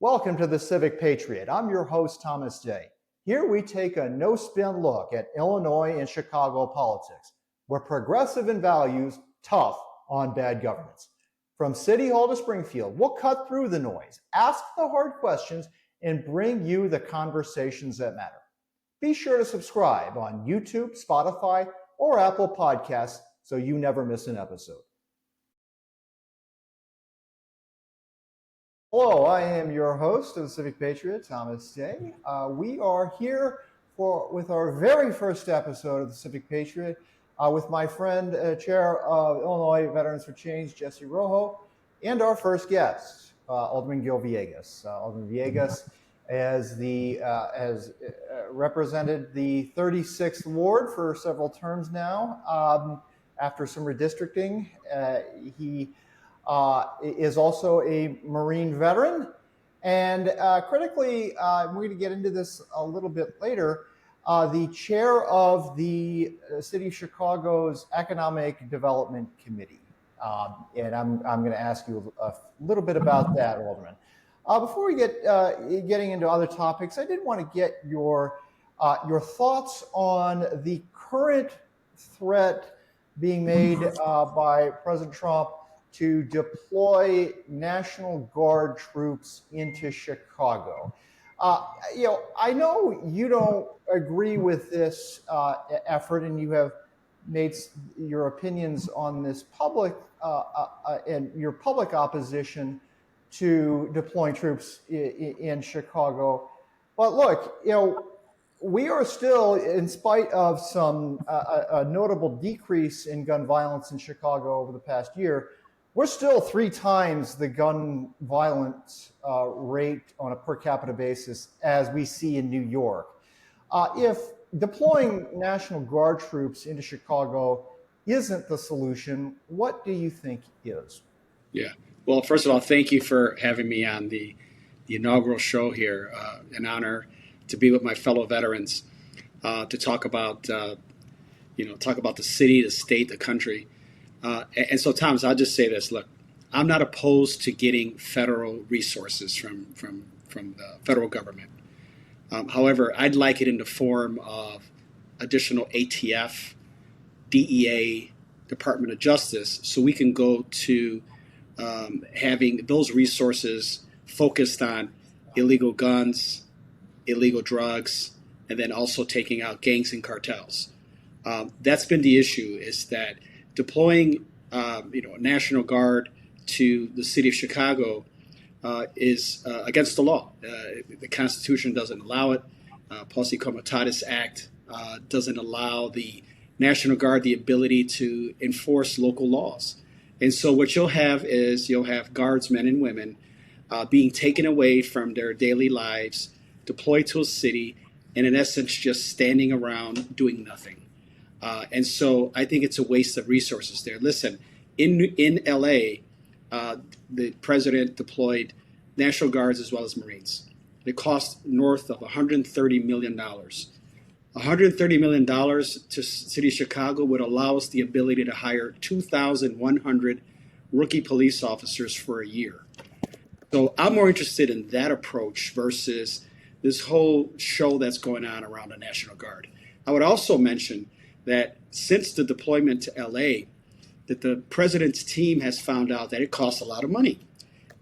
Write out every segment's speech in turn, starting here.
Welcome to the Civic Patriot. I'm your host, Thomas Day. Here we take a no-spin look at Illinois and Chicago politics. We're progressive in values, tough on bad governance. From City Hall to Springfield, we'll cut through the noise, ask the hard questions, and bring you the conversations that matter. Be sure to subscribe on YouTube, Spotify, or Apple Podcasts so you never miss an episode. Hello, I am your host of the Civic Patriot, Thomas Day. We are here with our very first episode of the Civic Patriot with my friend, Chair of Illinois Veterans for Change, Jesse Rojo, and our first guest, Alderman Gil Villegas. Alderman Villegas has represented the 36th Ward for several terms now. After some redistricting, he is also a Marine veteran. And critically, we're going to get into this a little bit later, the chair of the City of Chicago's Economic Development Committee. And I'm going to ask you a little bit about that, Alderman. Before we getting into other topics, I did want to get your thoughts on the current threat being made by President Trump to deploy National Guard troops into Chicago. I know you don't agree with this effort, and you have made your opinions on this public and your public opposition to deploying troops in Chicago. But look, we are still, in spite of some a notable decrease in gun violence in Chicago over the past year, we're still 3 times the gun violence rate on a per capita basis as we see in New York. If deploying National Guard troops into Chicago isn't the solution, what do you think is? Yeah. Well, first of all, thank you for having me on the inaugural show here. An honor to be with my fellow veterans to talk about the city, the state, the country. And so, Thomas, I'll just say this. Look, I'm not opposed to getting federal resources from the federal government. However, I'd like it in the form of additional ATF, DEA, Department of Justice, so we can go to having those resources focused on illegal guns, illegal drugs, and then also taking out gangs and cartels. That's been the issue, is that deploying, a National Guard to the city of Chicago is against the law. The Constitution doesn't allow it. Posse Comitatus Act doesn't allow the National Guard the ability to enforce local laws. And so what you'll have guardsmen and women being taken away from their daily lives, deployed to a city, and in essence just standing around doing nothing. And so I think it's a waste of resources there. Listen, in LA, the president deployed National Guards as well as Marines. It cost north of $130 million. $130 million to City of Chicago would allow us the ability to hire 2,100 rookie police officers for a year. So I'm more interested in that approach versus this whole show that's going on around the National Guard. I would also mention that since the deployment to LA, that the president's team has found out that it costs a lot of money.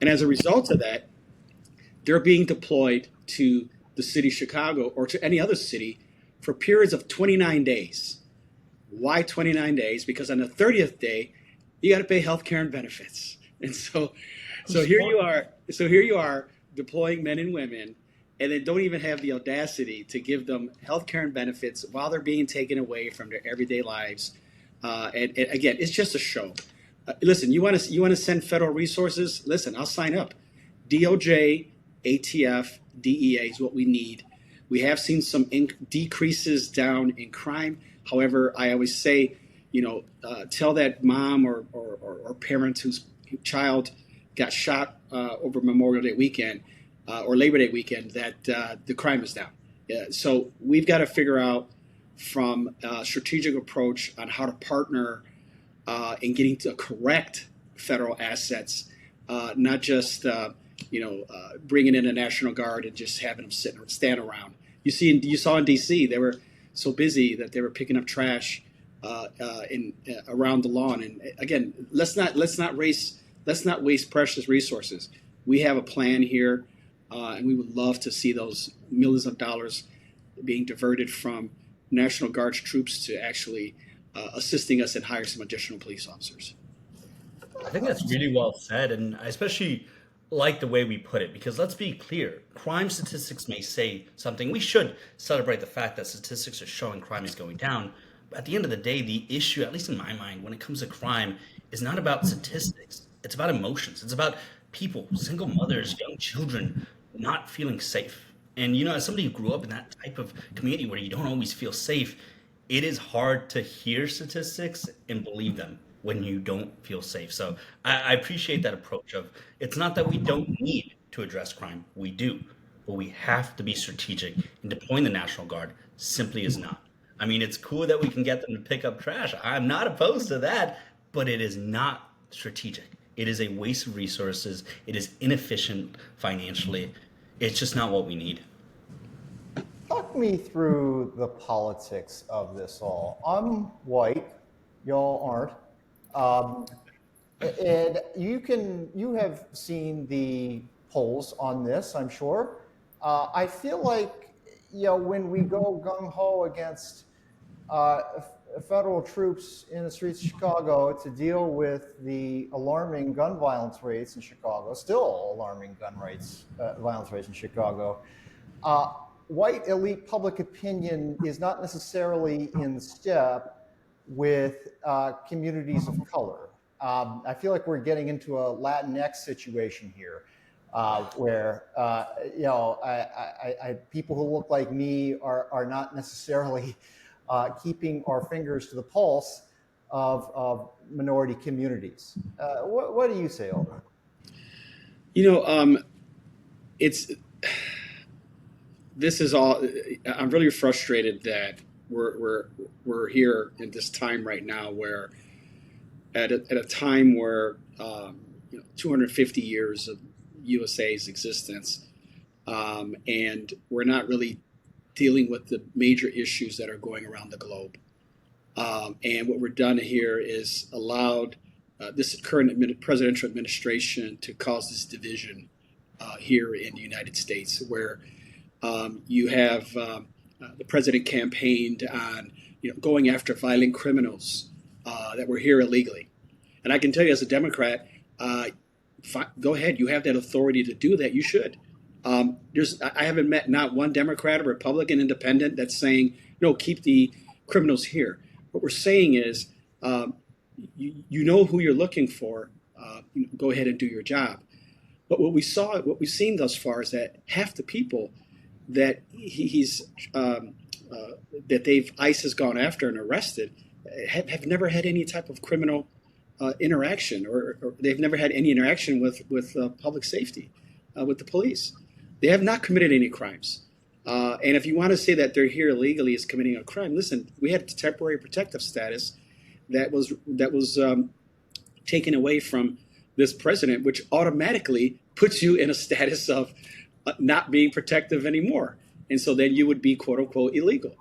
And as a result of that, they're being deployed to the city of Chicago or to any other city for periods of 29 days. Why 29 days? Because on the 30th day, you got to pay health care and benefits. And so here you are deploying men and women, and then don't even have the audacity to give them health care and benefits while they're being taken away from their everyday lives. And again, it's just a show. Listen, you want to send federal resources? Listen, I'll sign up. DOJ, ATF, DEA is what we need. We have seen some decreases down in crime. However, I always say, tell that mom or parent whose child got shot over Memorial Day weekend or Labor Day weekend that the crime is down. So we've got to figure out from a strategic approach on how to partner in getting to correct federal assets, not just bringing in a National Guard and just having them stand around. You saw in D.C. they were so busy that they were picking up trash around the lawn. And again, let's not waste precious resources. We have a plan here, and we would love to see those millions of dollars being diverted from National Guard's troops to actually assisting us in hiring some additional police officers. I think that's really well said, and I especially like the way we put it, because let's be clear, crime statistics may say something. We should celebrate the fact that statistics are showing crime is going down. But at the end of the day, the issue, at least in my mind, when it comes to crime, is not about statistics. It's about emotions. It's about people, single mothers, young children, not feeling safe. And, as somebody who grew up in that type of community where you don't always feel safe, it is hard to hear statistics and believe them when you don't feel safe. So I appreciate that approach of, it's not that we don't need to address crime. We do. But we have to be strategic. And deploying the National Guard simply is not. I mean, it's cool that we can get them to pick up trash. I'm not opposed to that, but it is not strategic. It is a waste of resources. It is inefficient financially. It's just not what we need. Talk me through the politics of this all. I'm white, y'all aren't. And you have seen the polls on this, I'm sure. I feel like, when we go gung-ho against federal troops in the streets of Chicago to deal with the alarming gun violence rates in Chicago, still alarming violence rates in Chicago, white elite public opinion is not necessarily in step with communities of color. I feel like we're getting into a Latinx situation here, where people who look like me are not necessarily keeping our fingers to the pulse of minority communities. What do you say, Alder? This is all. I'm really frustrated that we're here in this time right now, where at a time where 250 years of USA's existence, and we're not really dealing with the major issues that are going around the globe. And what we're done here is allowed this current presidential administration to cause this division here in the United States, where you have the president campaigned on going after violent criminals that were here illegally. And I can tell you, as a Democrat, go ahead. You have that authority to do that. You should. I haven't met not one Democrat or Republican independent that's saying, no, keep the criminals here. What we're saying is, you know who you're looking for. Go ahead and do your job. But what we've seen thus far is that half the people that ICE has gone after and arrested have never had any type of criminal interaction, or they've never had any interaction with public safety, with the police. They have not committed any crimes. And if you want to say that they're here illegally is committing a crime, listen, we had temporary protective status that was taken away from this president, which automatically puts you in a status of not being protective anymore. And so then you would be, quote unquote, illegal.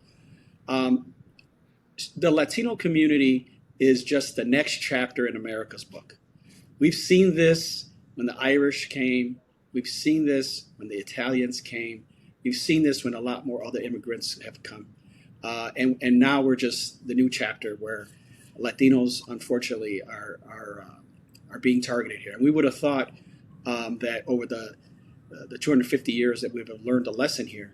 The Latino community is just the next chapter in America's book. We've seen this when the Irish came. We've seen this when the Italians came. We've seen this when a lot more other immigrants have come. And now we're just the new chapter where Latinos, unfortunately, are being targeted here. And we would have thought that over the 250 years that we've learned a lesson here,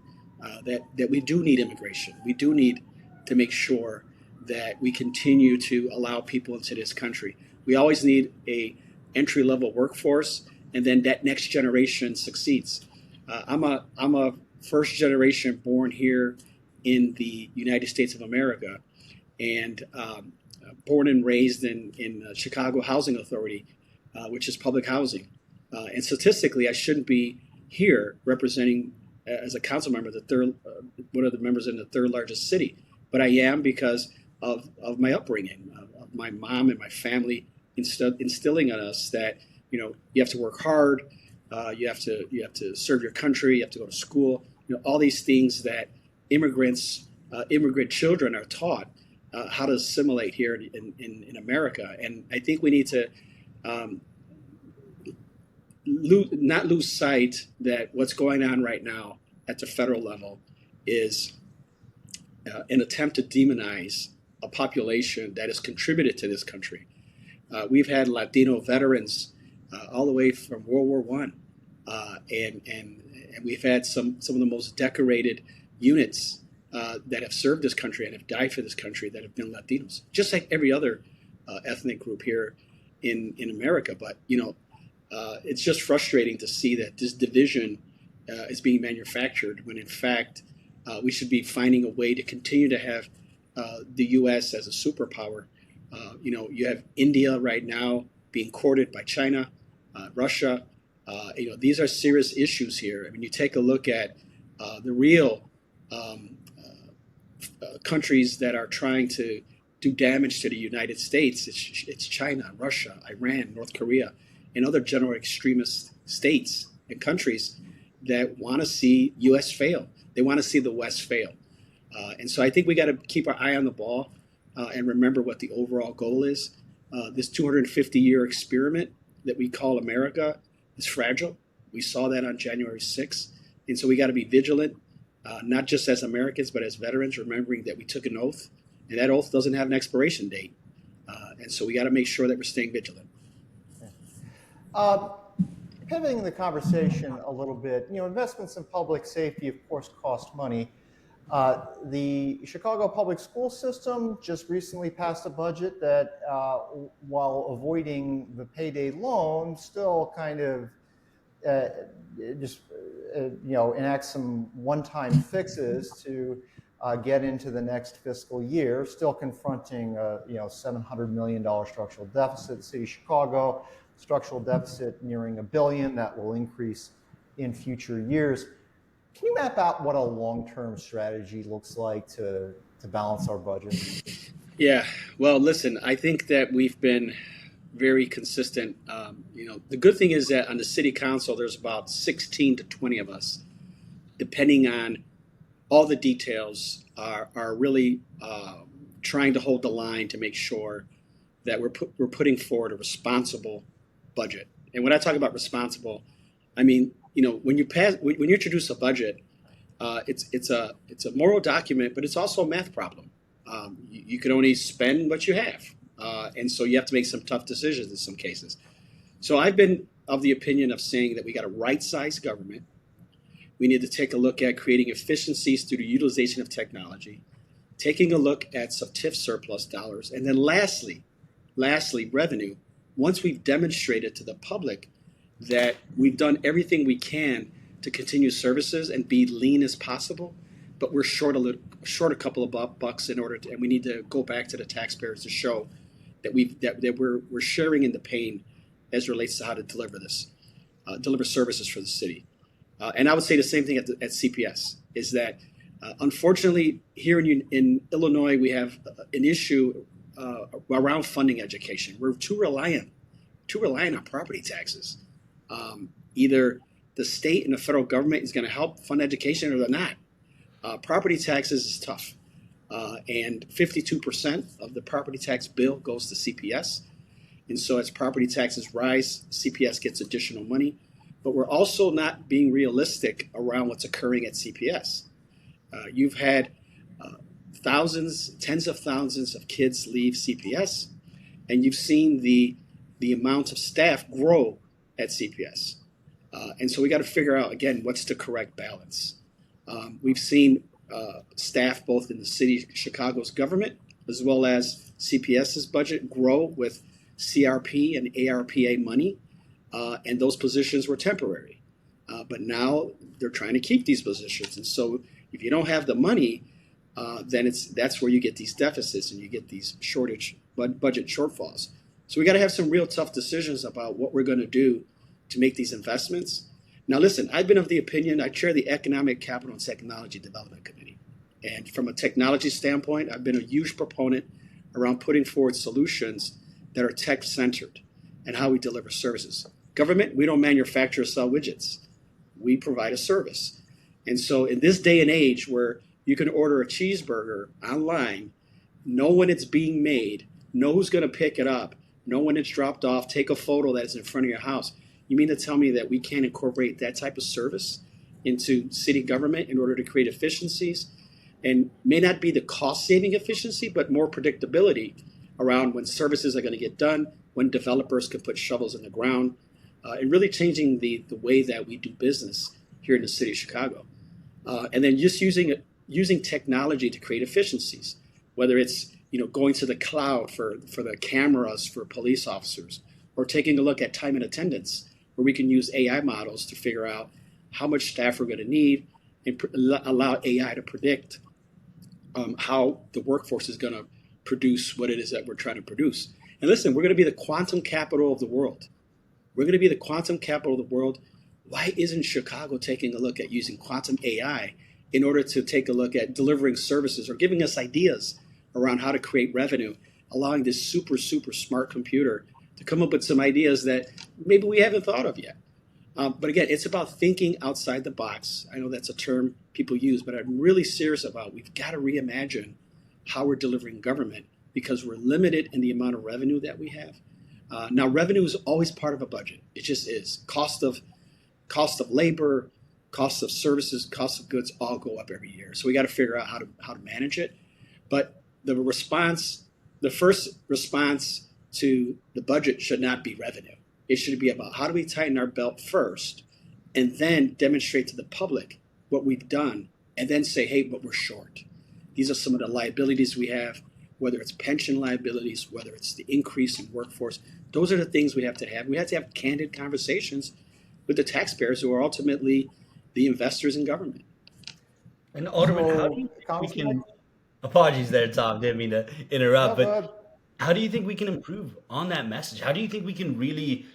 that we do need immigration. We do need to make sure that we continue to allow people into this country. We always need a entry-level workforce, and then that next generation succeeds. I'm a first generation born here in the United States of America, and born and raised in Chicago Housing Authority, which is public housing. And statistically, I shouldn't be here representing as a council member one of the members in the third largest city, but I am because of my upbringing, of my mom and my family instilling on us that you have to work hard, you have to serve your country, you have to go to school. All these things that immigrant children are taught how to assimilate here in America. And I think we need to not lose sight that what's going on right now at the federal level is an attempt to demonize a population that has contributed to this country. We've had Latino veterans all the way from World War One, and we've had some of the most decorated units that have served this country and have died for this country that have been Latinos, just like every other ethnic group here in America. But it's just frustrating to see that this division is being manufactured when, in fact, we should be finding a way to continue to have the U.S. as a superpower. You have India right now being courted by China, Russia. These are serious issues here. I mean, you take a look at the real countries that are trying to do damage to the United States. It's China, Russia, Iran, North Korea, and other general extremist states and countries that want to see U.S. fail. They want to see the West fail. And so I think we got to keep our eye on the ball and remember what the overall goal is. This 250-year experiment that we call America is fragile. We saw that on January 6th. And so we got to be vigilant, not just as Americans, but as veterans, remembering that we took an oath, and that oath doesn't have an expiration date. And so we got to make sure that we're staying vigilant. Pivoting the conversation a little bit, investments in public safety, of course, cost money. The Chicago public school system just recently passed a budget that, while avoiding the payday loan, still kind of enact some one-time fixes to get into the next fiscal year. Still confronting $700 million structural deficit. The city of Chicago, structural deficit nearing $1 billion. That will increase in future years. Can you map out what a long-term strategy looks like to balance our budget? Yeah, well, listen, I think that we've been very consistent. The good thing is that on the city council, there's about 16 to 20 of us, depending on all the details, are really trying to hold the line to make sure that we're putting forward a responsible budget. And when I talk about responsible, I mean, when you introduce a budget, it's a moral document, but it's also a math problem. You can only spend what you have, and so you have to make some tough decisions in some cases. So I've been of the opinion of saying that we got a right-size government. We need to take a look at creating efficiencies through the utilization of technology, taking a look at some TIF surplus dollars, and then lastly, revenue. Once we've demonstrated to the public that we've done everything we can to continue services and be lean as possible, but we're short a couple of bucks and we need to go back to the taxpayers to show that we're sharing in the pain as relates to how to deliver services for the city. And I would say the same thing at CPS, is that unfortunately here in Illinois we have an issue around funding education. We're too reliant on property taxes. Either the state and the federal government is going to help fund education or they're not. Property taxes is tough. And 52% of the property tax bill goes to CPS. And so as property taxes rise, CPS gets additional money. But we're also not being realistic around what's occurring at CPS. You've had tens of thousands of kids leave CPS, and you've seen the amount of staff grow at CPS. And so we got to figure out, again, what's the correct balance. We've seen staff both in the city of Chicago's government as well as CPS's budget grow with CRP and ARPA money, and those positions were temporary. But now they're trying to keep these positions. And so if you don't have the money, then that's where you get these deficits and you get these budget shortfalls. So we got to have some real tough decisions about what we're going to do to make these investments. Now, listen, I've been of the opinion, I chair the Economic Capital and Technology Development Committee. And from a technology standpoint, I've been a huge proponent around putting forward solutions that are tech-centered and how we deliver services. Government, we don't manufacture or sell widgets. We provide a service. And so in this day and age where you can order a cheeseburger online, know when it's being made, know who's going to pick it up, know when it's dropped off, take a photo that's in front of your house. You mean to tell me that we can't incorporate that type of service into city government in order to create efficiencies? And may not be the cost-saving efficiency, but more predictability around when services are going to get done, when developers can put shovels in the ground, and really changing the way that we do business here in the city of Chicago. And then just using technology to create efficiencies, whether it's going to the cloud for the cameras for police officers, or taking a look at time and attendance, where we can use AI models to figure out how much staff we're going to need and allow AI to predict how the workforce is going to produce what it is that we're trying to produce. And listen, we're going to be the quantum capital of the world. We're going to be the quantum capital of the world. Why isn't Chicago taking a look at using quantum AI in order to take a look at delivering services or giving us ideas around how to create revenue, allowing this super, super smart computer to come up with some ideas that maybe we haven't thought of yet? But again, it's about thinking outside the box. I know that's a term people use, but I'm really serious about we've got to reimagine how we're delivering government because we're limited in the amount of revenue that we have. Now, revenue is always part of a budget. It just is. Cost of labor, cost of services, cost of goods all go up every year. So we got to figure out how to manage it. But the first response to the budget should not be revenue. It should be about how do we tighten our belt first and then demonstrate to the public what we've done and then say, hey, but we're short. These are some of the liabilities we have, whether it's pension liabilities, whether it's the increase in workforce. Those are the things we have to have. We have to have candid conversations with the taxpayers who are ultimately the investors in government. And Alderman, how do you think we can... Apologies there, Tom. Didn't mean to interrupt, but how do you think we can improve on that message? How do you think we can really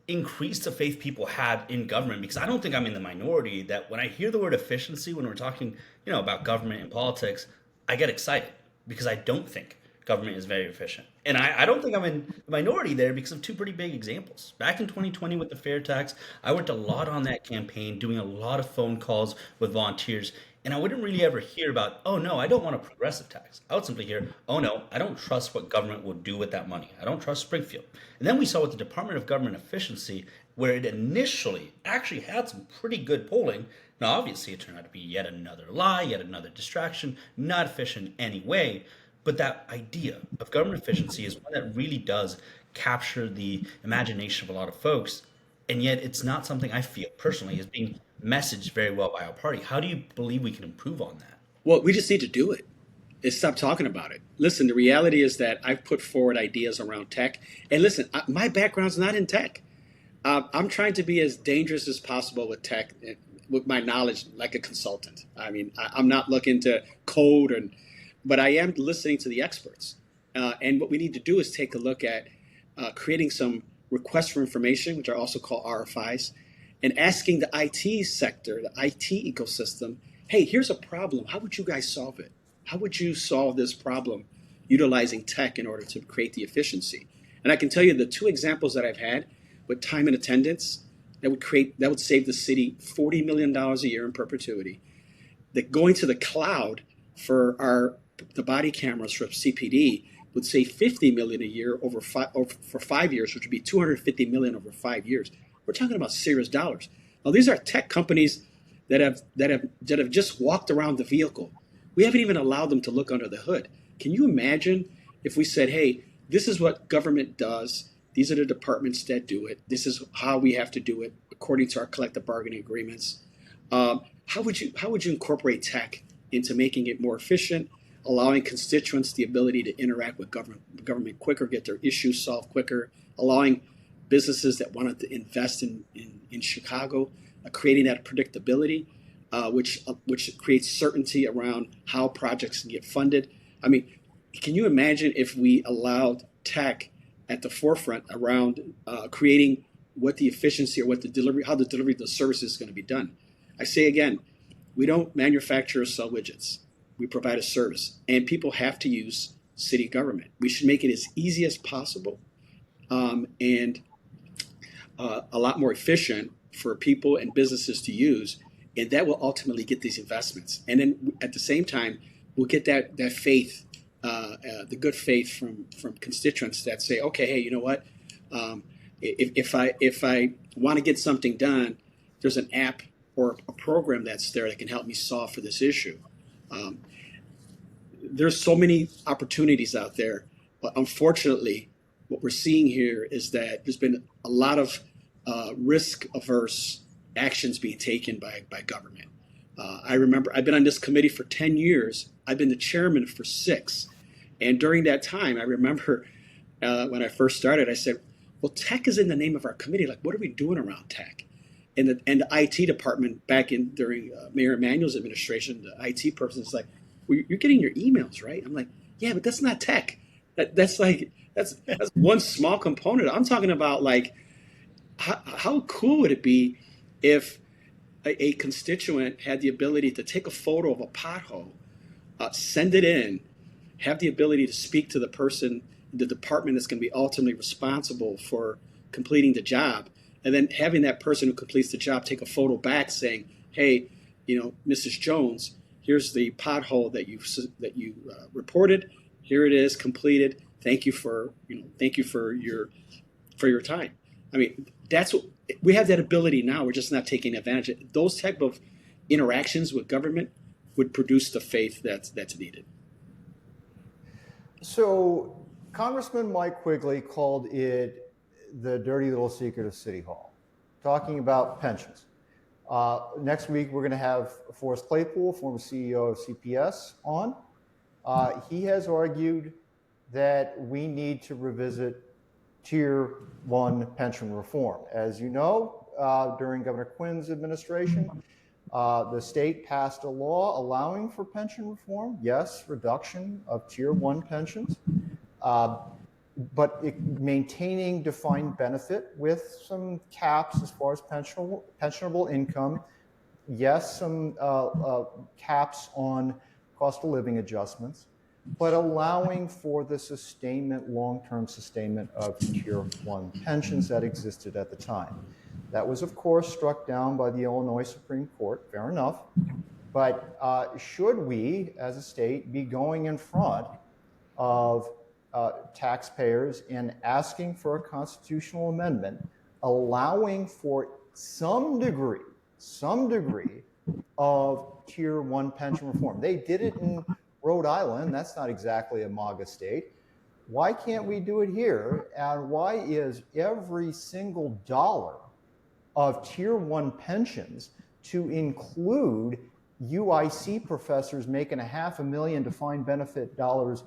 increase the faith people have in government? Because I don't think I'm in the minority that when I hear the word efficiency, when we're talking, about government and politics, I get excited because I don't think government is very efficient. And I don't think I'm in the minority there because of two pretty big examples. Back in 2020 with the fair tax, I worked a lot on that campaign, doing a lot of phone calls with volunteers. And I wouldn't really ever hear about, oh no, I don't want a progressive tax. I would simply hear, oh no, I don't trust what government will do with that money. I don't trust Springfield. And then we saw with the Department of Government Efficiency, where it initially actually had some pretty good polling. Now, obviously, it turned out to be yet another lie, yet another distraction, not efficient in any way. But that idea of government efficiency is one that really does capture the imagination of a lot of folks. And yet it's not something I feel personally is being messaged very well by our party. How do you believe we can improve on that? Well, we just need to do it and stop talking about it. Listen, the reality is that I've put forward ideas around tech. And listen, my background's not in tech. I'm trying to be as dangerous as possible with tech, with my knowledge like a consultant. I mean, I'm not looking to code, but I am listening to the experts. And what we need to do is take a look at creating some requests for information, which are also called RFIs, and asking the IT sector, the IT ecosystem, hey, here's a problem. How would you guys solve it? How would you solve this problem utilizing tech in order to create the efficiency? And I can tell you the two examples that I've had with time and attendance that would save the city $40 million a year in perpetuity. That going to the cloud for the body cameras for CPD would save $50 million a year for 5 years, which would be $250 million over 5 years. We're talking about serious dollars. Now, these are tech companies that have just walked around the vehicle. We haven't even allowed them to look under the hood. Can you imagine if we said, hey, this is what government does. These are the departments that do it. This is how we have to do it according to our collective bargaining agreements. How would you incorporate tech into making it more efficient, allowing constituents the ability to interact with government quicker, get their issues solved quicker, allowing businesses that wanted to invest in Chicago, creating that predictability, which creates certainty around how projects can get funded. I mean, can you imagine if we allowed tech at the forefront around creating what the efficiency or how the delivery of the services is going to be done? I say again, we don't manufacture or sell widgets. We provide a service, and people have to use city government. We should make it as easy as possible. And a lot more efficient for people and businesses to use, and that will ultimately get these investments. And then at the same time, we'll get that faith, the good faith from constituents that say, okay, hey, you know what? If I want to get something done, there's an app or a program that's there that can help me solve for this issue. There's so many opportunities out there, but unfortunately, what we're seeing here is that there's been a lot of risk-averse actions being taken by government. I remember I've been on this committee for 10 years. I've been the chairman for 6. And during that time, I remember when I first started, I said, well, tech is in the name of our committee. Like, what are we doing around tech? And the IT department during Mayor Emanuel's administration, the IT person is like, well, you're getting your emails, right? I'm like, yeah, but that's not tech. That's one small component. I'm talking about like, how cool would it be if a constituent had the ability to take a photo of a pothole, send it in, have the ability to speak to the person, the department that's going to be ultimately responsible for completing the job, and then having that person who completes the job take a photo back saying, hey, Mrs. Jones, here's the pothole that you reported. Here it is, completed. Thank you for your time. I mean, that's what we have, that ability now. We're just not taking advantage of it. Those type of interactions with government would produce the faith that's needed. So Congressman Mike Quigley called it the dirty little secret of City Hall, talking about pensions. Next week, we're going to have Forrest Claypool, former CEO of CPS, on. He has argued that we need to revisit Tier 1 pension reform. As you know, during Governor Quinn's administration, the state passed a law allowing for pension reform. Yes, reduction of Tier 1 pensions, but maintaining defined benefit with some caps as far as pensionable income. Yes, some caps on cost of living adjustments, but allowing for the sustainment, long-term sustainment of Tier 1 pensions that existed at the time. That was, of course, struck down by the Illinois Supreme Court, fair enough. But should we, as a state, be going in front of taxpayers in asking for a constitutional amendment, allowing for some degree of Tier 1 pension reform? They did it in Rhode Island. That's not exactly a MAGA state. Why can't we do it here? And why is every single dollar of Tier 1 pensions to include UIC professors making $500,000 defined benefit dollars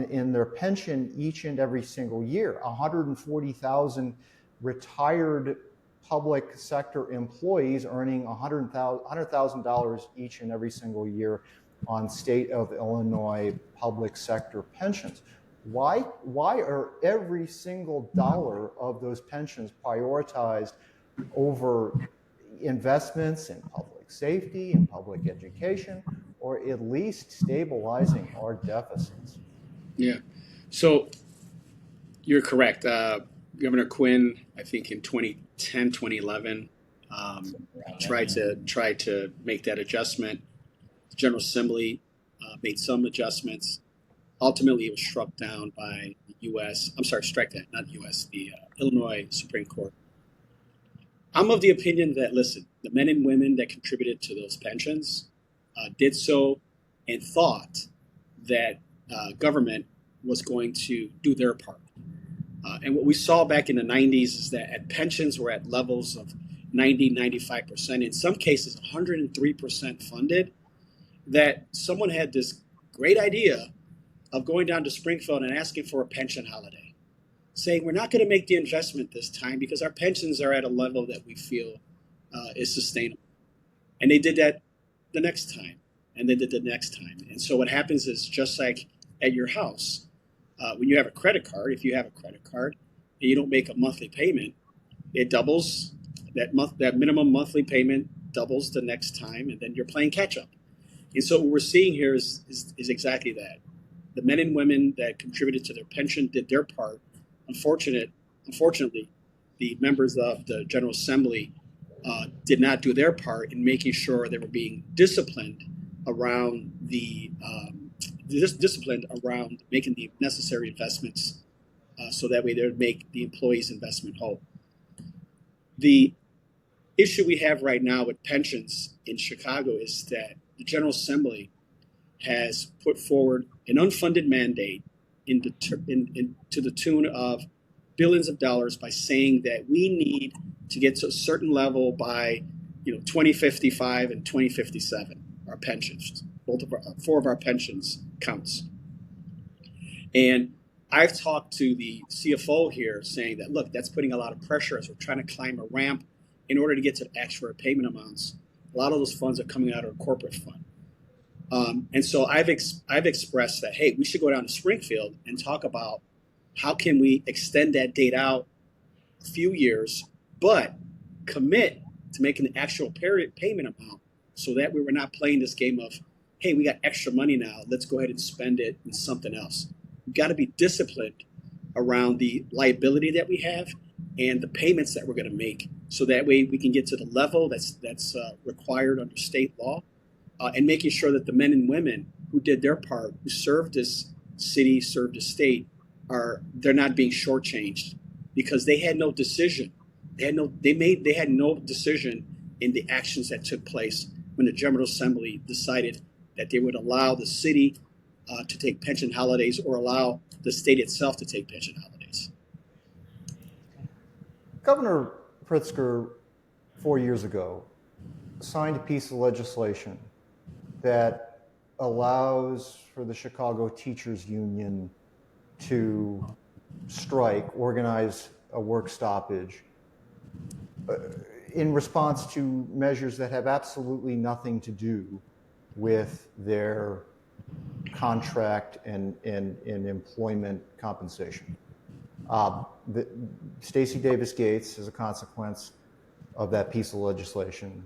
in their pension each and every single year, 140,000 retired public sector employees earning $100,000 each and every single year on state of Illinois public sector pensions? Why are every single dollar of those pensions prioritized over investments in public safety and public education, or at least stabilizing our deficits? Yeah, so you're correct. Governor Quinn, I think in 2010, 2011, tried to make that adjustment. The General Assembly made some adjustments. Ultimately, it was struck down by the U.S. I'm sorry, strike that, not the U.S., the Illinois Supreme Court. I'm of the opinion that, listen, the men and women that contributed to those pensions did so and thought that government was going to do their part. And what we saw back in the 90s is that pensions were at levels of 90, 95%, in some cases 103% funded, that someone had this great idea of going down to Springfield and asking for a pension holiday, saying we're not going to make the investment this time because our pensions are at a level that we feel is sustainable. And they did that the next time, and they did the next time. And so what happens is, just like at your house, when you have a credit card, if you have a credit card and you don't make a monthly payment, it doubles. That minimum monthly payment doubles the next time, and then you're playing catch up. And so what we're seeing here is exactly that. The men and women that contributed to their pension did their part. Unfortunately, the members of the General Assembly did not do their part in making sure they were being disciplined around disciplined around making the necessary investments, so that way they would make the employees' investment whole. The issue we have right now with pensions in Chicago is that the General Assembly has put forward an unfunded mandate to the tune of billions of dollars by saying that we need to get to a certain level by 2055 and 2057. Our pensions, four of our pensions counts. And I've talked to the CFO here saying that, look, that's putting a lot of pressure as we're trying to climb a ramp in order to get to the actual payment amounts. A lot of those funds are coming out of a corporate fund. And so I've expressed that, hey, we should go down to Springfield and talk about how can we extend that date out a few years, but commit to making the actual payment amount, so that we were not playing this game of, hey, we got extra money now, let's go ahead and spend it in something else. We've got to be disciplined around the liability that we have and the payments that we're going to make, so that way we can get to the level that's required under state law, and making sure that the men and women who did their part, who served this city, served the state, they're not being shortchanged, because they had no decision. They had no decision in the actions that took place when the General Assembly decided that they would allow the city to take pension holidays, or allow the state itself to take pension holidays. Governor Pritzker, 4 years ago, signed a piece of legislation that allows for the Chicago Teachers Union to strike, organize a work stoppage in response to measures that have absolutely nothing to do with their contract and employment compensation. Stacey Davis Gates, as a consequence of that piece of legislation,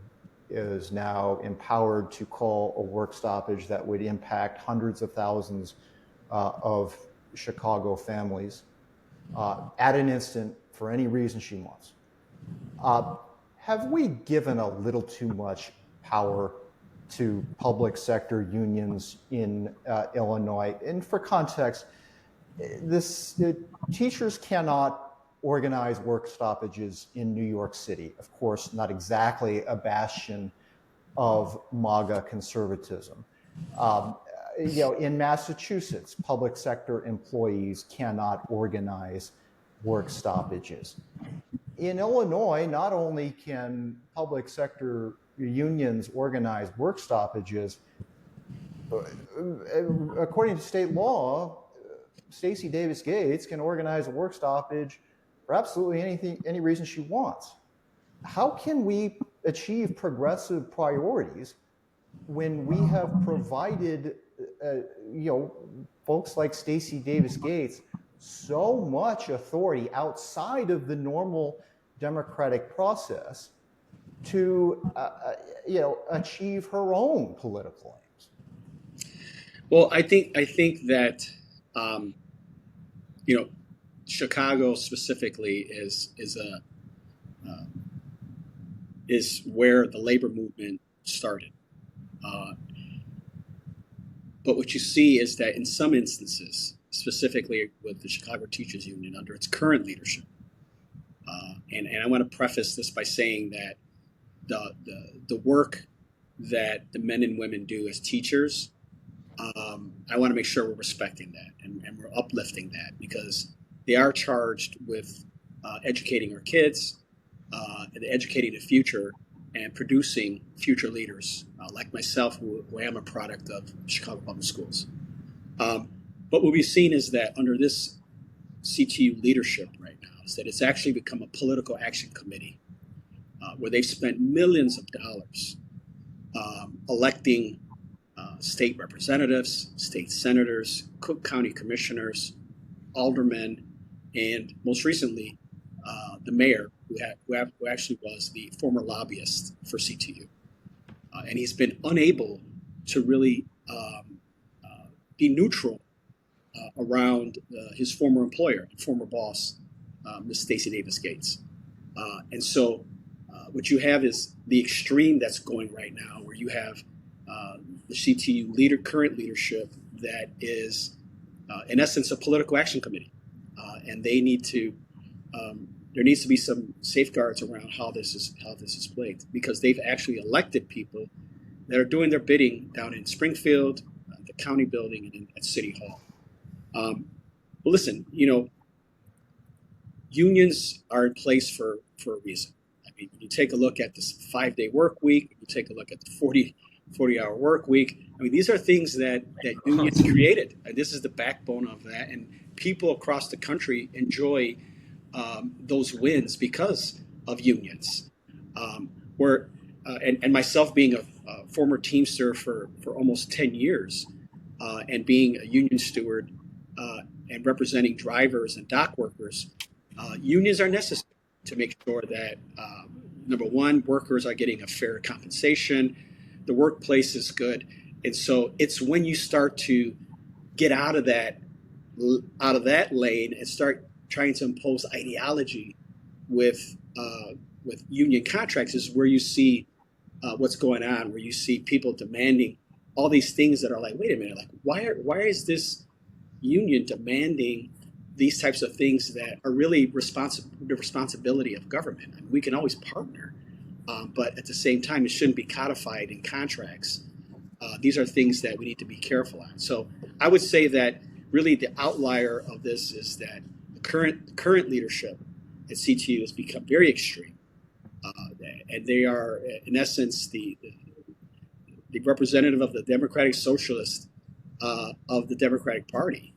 is now empowered to call a work stoppage that would impact hundreds of thousands of Chicago families at an instant for any reason she wants. Have we given a little too much power to public sector unions in Illinois? And for context, teachers cannot organize work stoppages in New York City. Of course, not exactly a bastion of MAGA conservatism. In Massachusetts, public sector employees cannot organize work stoppages. In Illinois, not only can public sector unions organize work stoppages, according to state law, Stacey Davis Gates can organize a work stoppage for absolutely any reason she wants. How can we achieve progressive priorities when we have provided, folks like Stacey Davis Gates so much authority outside of the normal democratic process to, achieve her own political aims? Well, I think that Chicago specifically is where the labor movement started. But what you see is that in some instances, specifically with the Chicago Teachers Union under its current leadership, and I want to preface this by saying that the work that the men and women do as teachers, I want to make sure we're respecting that and we're uplifting that, because they are charged with educating our kids, and educating the future, and producing future leaders like myself, who am a product of Chicago Public Schools. But what we've seen is that under this CTU leadership right now is that it's actually become a political action committee, where they've spent millions of dollars electing state representatives, state senators, Cook County commissioners, aldermen, and most recently, the mayor, who actually was the former lobbyist for CTU. And he's been unable to really be neutral around his former employer and former boss, Ms. Stacey Davis Gates. And so what you have is the extreme that's going right now, where you have the CTU current leadership that is, in essence, a political action committee. And they need to, there needs to be some safeguards around how this is played, because they've actually elected people that are doing their bidding down in Springfield, the county building, and at City Hall. Well, listen, unions are in place for a reason. I mean, you take a look at this 5-day work week, you take a look at the 40-hour work week. I mean, these are things that unions created. And this is the backbone of that. And people across the country enjoy those wins because of unions. And myself being a former Teamster for almost 10 years and being a union steward and representing drivers and dock workers, unions are necessary to make sure that, number one, workers are getting a fair compensation, the workplace is good. And so it's when you start to get out of that lane and start trying to impose ideology with union contracts is where you see what's going on, where you see people demanding all these things that are like, wait a minute, like why is this union demanding these types of things that are really the responsibility of government? I mean, we can always partner, but at the same time, it shouldn't be codified in contracts. These are things that we need to be careful on. So I would say that really the outlier of this is that the current leadership at CTU has become very extreme, and they are, in essence, the representative of the Democratic Socialist of the Democratic Party.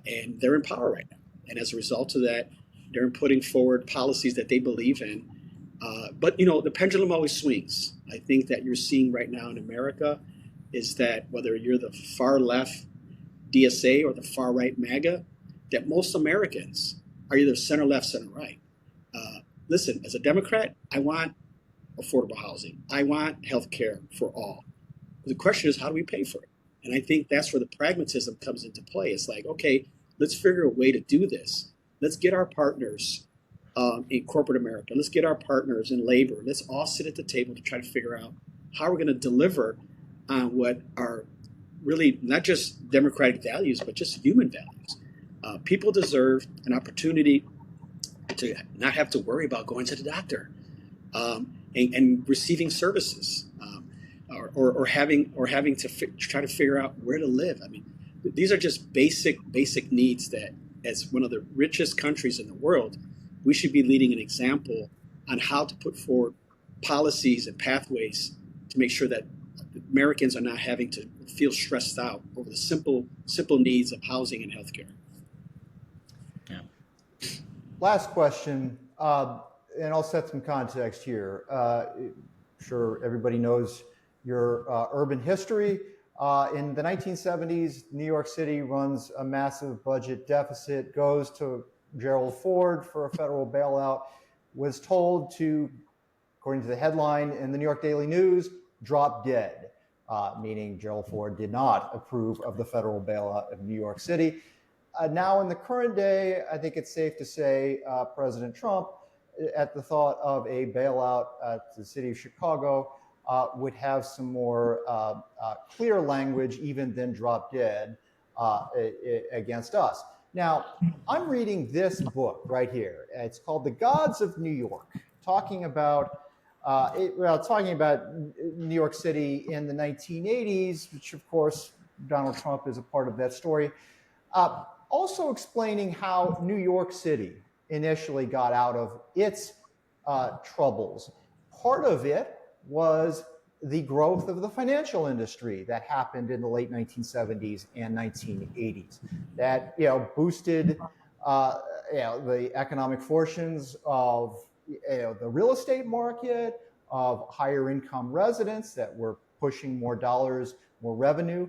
And they're in power right now. And as a result of that, they're putting forward policies that they believe in. But, the pendulum always swings. I think that you're seeing right now in America is that whether you're the far left DSA or the far right MAGA, that most Americans are either center left, center right. Listen, as a Democrat, I want affordable housing. I want health care for all. The question is, how do we pay for it? And I think that's where the pragmatism comes into play. It's like, okay, let's figure a way to do this. Let's get our partners in corporate America. Let's get our partners in labor. Let's all sit at the table to try to figure out how we're going to deliver on what are really not just democratic values, but just human values. People deserve an opportunity to not have to worry about going to the doctor and receiving services. Or having to try to figure out where to live. I mean, these are just basic needs that, as one of the richest countries in the world, we should be leading an example on how to put forward policies and pathways to make sure that Americans are not having to feel stressed out over the simple needs of housing and healthcare. Yeah. Last question, and I'll set some context here. Sure, everybody knows your urban history. In the 1970s, New York City runs a massive budget deficit, goes to Gerald Ford for a federal bailout, was told to, according to the headline in the New York Daily News, drop dead, meaning Gerald Ford did not approve of the federal bailout of New York City. Now, in the current day, I think it's safe to say President Trump, at the thought of a bailout to the city of Chicago, would have some more clear language even than drop dead against us. Now, I'm reading this book right here. It's called The Gods of New York, talking about New York City in the 1980s, which of course Donald Trump is a part of that story. Also explaining how New York City initially got out of its troubles. Part of it was the growth of the financial industry that happened in the late 1970s and 1980s that boosted the economic fortunes of the real estate market, of higher income residents that were pushing more dollars, more revenue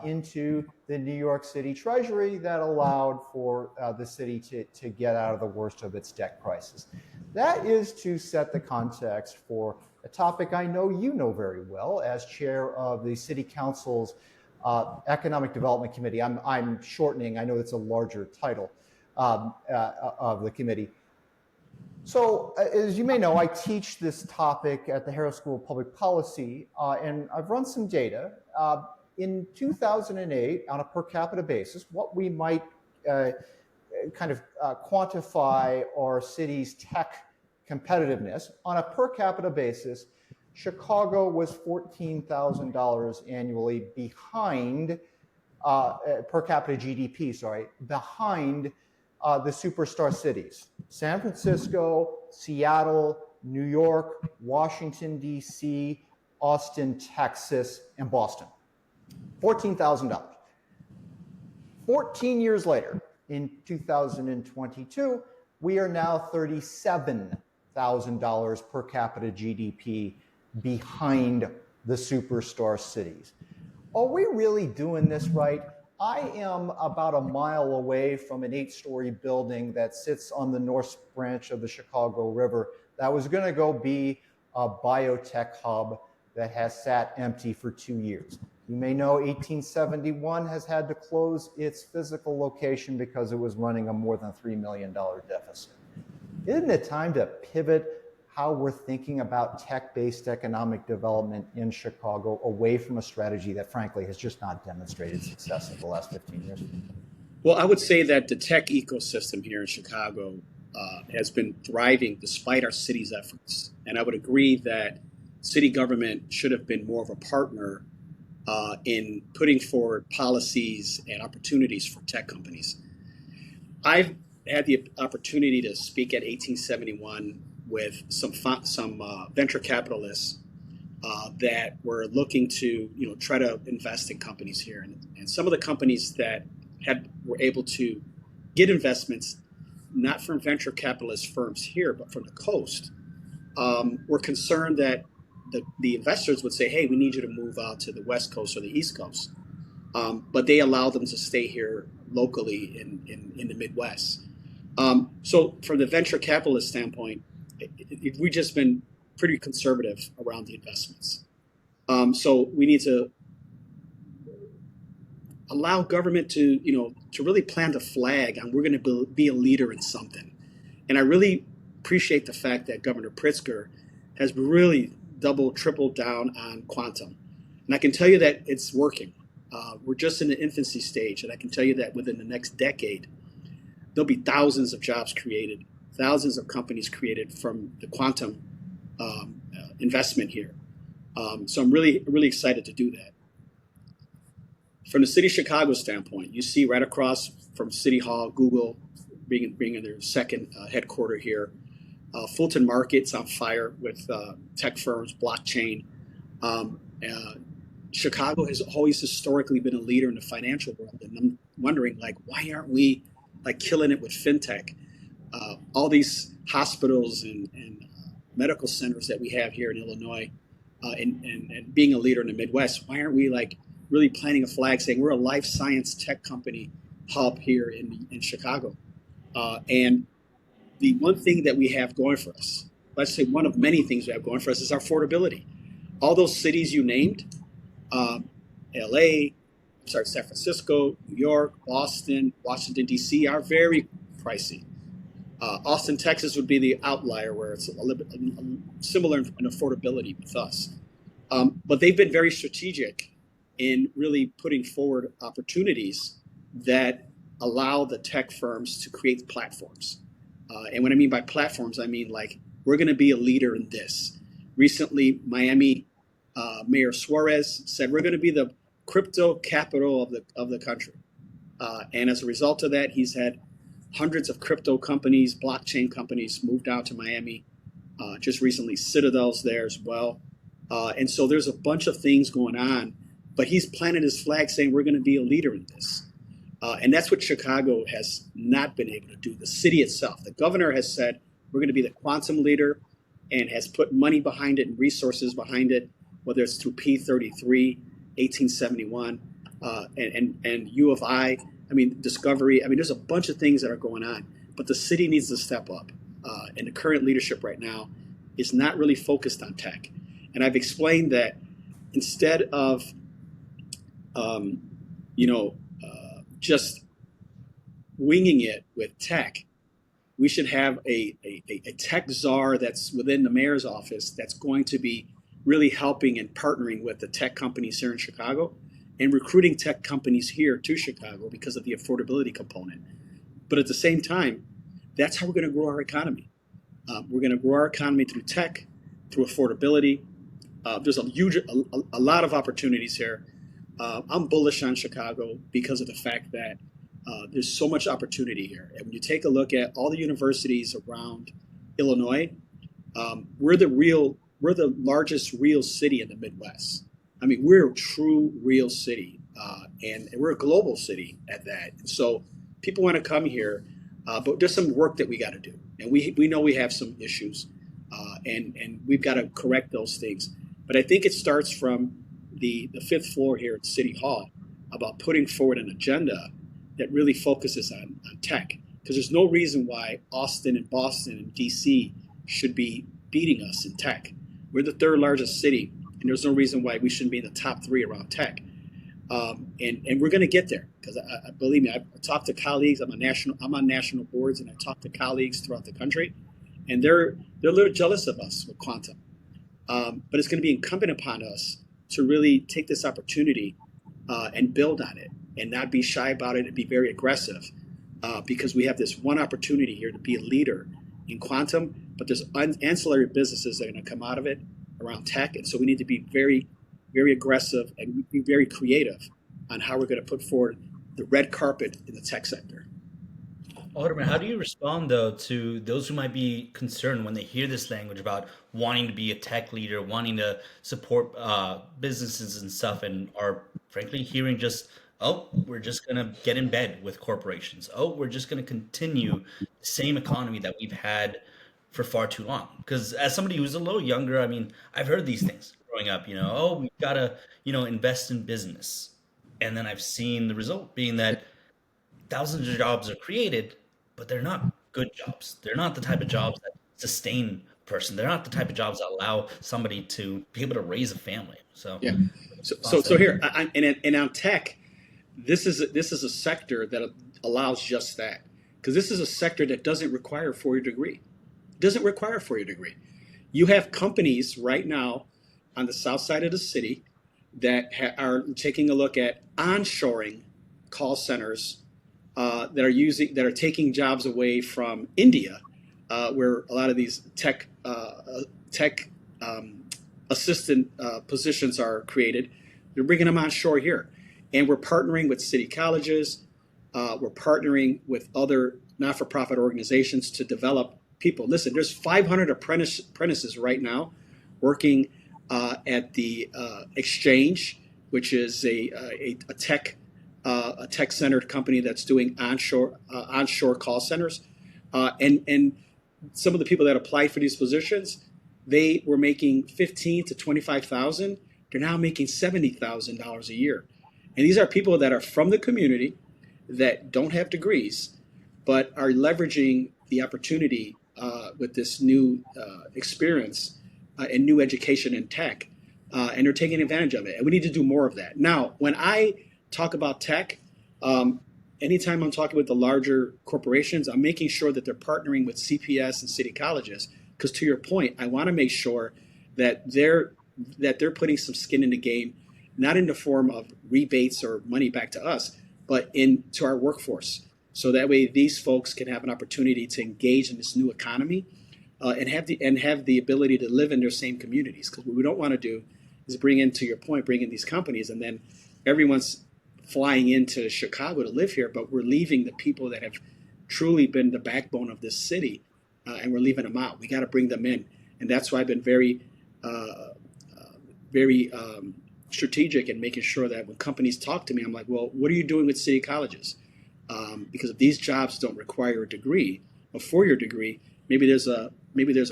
into the New York City Treasury that allowed for the city to get out of the worst of its debt crisis. That is to set the context for a topic I know you know very well as chair of the City Council's Economic Development Committee. I'm shortening, I know it's a larger title of the committee. So, as you may know, I teach this topic at the Harrow School of Public Policy, and I've run some data. In 2008, on a per capita basis, what we might quantify our city's tech competitiveness on a per capita basis, Chicago was $14,000 annually behind per capita GDP, behind the superstar cities: San Francisco, Seattle, New York, Washington, D.C., Austin, Texas, and Boston. $14,000. 14 years later, in 2022, we are now $37,000 per capita GDP behind the superstar cities. Are we really doing this right? I am about a mile away from an 8-story building that sits on the North Branch of the Chicago River that was going to go be a biotech hub that has sat empty for 2 years. You may know 1871 has had to close its physical location because it was running a more than $3 million deficit. Isn't it time to pivot how we're thinking about tech-based economic development in Chicago away from a strategy that, frankly, has just not demonstrated success in the last 15 years? Well, I would say that the tech ecosystem here in Chicago has been thriving despite our city's efforts. And I would agree that city government should have been more of a partner in putting forward policies and opportunities for tech companies. I've had the opportunity to speak at 1871 with some venture capitalists that were looking to try to invest in companies here, and some of the companies that were able to get investments not from venture capitalist firms here but from the coast were concerned that the investors would say, hey, we need you to move out to the West Coast or the East Coast, but they allowed them to stay here locally in the Midwest. So from the venture capitalist standpoint, we've just been pretty conservative around the investments. So we need to allow government to really plant a flag on we're going to be a leader in something. And I really appreciate the fact that Governor Pritzker has really doubled, tripled down on quantum. And I can tell you that it's working. We're just in the infancy stage, and I can tell you that within the next decade, there'll be thousands of jobs created, thousands of companies created from the quantum investment here. So I'm really, really excited to do that. From the city of Chicago standpoint, you see right across from City Hall, Google being in their second headquarter here. Fulton Market's on fire with tech firms, blockchain. Chicago has always historically been a leader in the financial world, and I'm wondering, why aren't we killing it with fintech? All these hospitals and medical centers that we have here in Illinois, and being a leader in the Midwest, why aren't we really planting a flag saying we're a life science tech company hub here in Chicago? And the one thing that we have going for us, let's say one of many things we have going for us, is our affordability. All those cities you named, San Francisco, New York, Boston, Washington, D.C. are very pricey. Austin, Texas would be the outlier where it's a little bit similar in affordability with us. But they've been very strategic in really putting forward opportunities that allow the tech firms to create platforms. And what I mean by platforms, I mean we're going to be a leader in this. Recently, Miami Mayor Suarez said we're going to be the crypto capital of the country. And as a result of that, he's had hundreds of crypto companies, blockchain companies moved out to Miami. Just recently, Citadel's there as well. And so there's a bunch of things going on, but he's planted his flag saying we're going to be a leader in this. And that's what Chicago has not been able to do. The city itself, the governor has said we're going to be the quantum leader and has put money behind it and resources behind it, whether it's through P33, 1871, and U of I mean, Discovery. I mean, there's a bunch of things that are going on, but the city needs to step up. And the current leadership right now is not really focused on tech. And I've explained that instead of, just winging it with tech, we should have a tech czar that's within the mayor's office that's going to be really helping and partnering with the tech companies here in Chicago and recruiting tech companies here to Chicago because of the affordability component. But at the same time, that's how we're going to grow our economy. We're going to grow our economy through tech, through affordability. There's a lot of opportunities here. I'm bullish on Chicago because of the fact that there's so much opportunity here. And when you take a look at all the universities around Illinois, we're the largest real city in the Midwest. I mean, we're a true real city, and we're a global city at that. And so people want to come here, but there's some work that we got to do, and we know we have some issues, and we've got to correct those things. But I think it starts from the fifth floor here at City Hall about putting forward an agenda that really focuses on tech, because there's no reason why Austin and Boston and DC should be beating us in tech. We're the third largest city, and there's no reason why we shouldn't be in the top three around tech. And we're going to get there, because I believe me, I talked to colleagues. I'm on national boards, and I talk to colleagues throughout the country, and they're a little jealous of us with quantum. But it's going to be incumbent upon us to really take this opportunity and build on it, and not be shy about it, and be very aggressive, because we have this one opportunity here to be a leader in quantum. But there's ancillary businesses that are going to come out of it around tech, and so we need to be very, very aggressive and be very creative on how we're going to put forward the red carpet in the tech sector. Alderman, how do you respond, though, to those who might be concerned when they hear this language about wanting to be a tech leader, wanting to support businesses and stuff, and are frankly hearing just, oh, we're just going to get in bed with corporations. Oh, we're just going to continue the same economy that we've had for far too long? Because as somebody who's a little younger, I mean, I've heard these things growing up, oh, we've got to, invest in business. And then I've seen the result being that thousands of jobs are created, but they're not good jobs. They're not the type of jobs that sustain a person. They're not the type of jobs that allow somebody to be able to raise a family. So yeah. So here, and on tech, this is a sector that allows just that, because this is a sector that doesn't require a 4-year degree. It doesn't require a 4-year degree. You have companies right now on the south side of the city that are taking a look at onshoring call centers that are taking jobs away from India, where a lot of these tech assistant positions are created. They're bringing them onshore here, and we're partnering with city colleges. We're partnering with other not-for-profit organizations to develop people. Listen, there's 500 apprentices right now working at the Exchange, which is a tech-centered company that's doing onshore call centers, and some of the people that applied for these positions, they were making $15,000 to $25,000. They're now making $70,000 a year, and these are people that are from the community that don't have degrees, but are leveraging the opportunity with this new experience and new education in tech, and they're taking advantage of it. And we need to do more of that. Now, when I talk about tech, anytime I'm talking with the larger corporations, I'm making sure that they're partnering with CPS and city colleges, because to your point, I want to make sure that they're putting some skin in the game, not in the form of rebates or money back to us, but into our workforce. So that way these folks can have an opportunity to engage in this new economy, and have the ability to live in their same communities. Because what we don't want to do is bring in these companies, and then everyone's flying into Chicago to live here, but we're leaving the people that have truly been the backbone of this city, and we're leaving them out. We got to bring them in, and that's why I've been very strategic in making sure that when companies talk to me, I'm like, well, what are you doing with city colleges? Because if these jobs don't require a degree, a 4-year degree, maybe there's a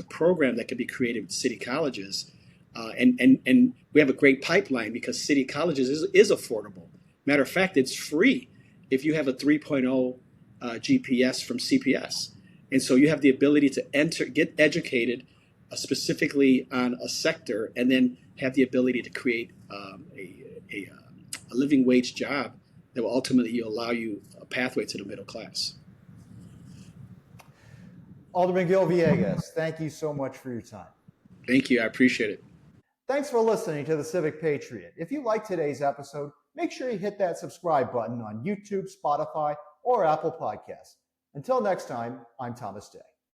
program that could be created with city colleges, and we have a great pipeline, because city colleges is affordable. Matter of fact, it's free if you have a 3.0 GPS from CPS, and so you have the ability to get educated specifically on a sector, and then have the ability to create a living wage job that will ultimately allow you a pathway to the middle class. Alderman Gil Villegas, thank you so much for your time. Thank you. I appreciate it. Thanks for listening to the Civic Patriot. If you like today's episode, make sure you hit that subscribe button on YouTube, Spotify, or Apple Podcasts. Until next time, I'm Thomas Day.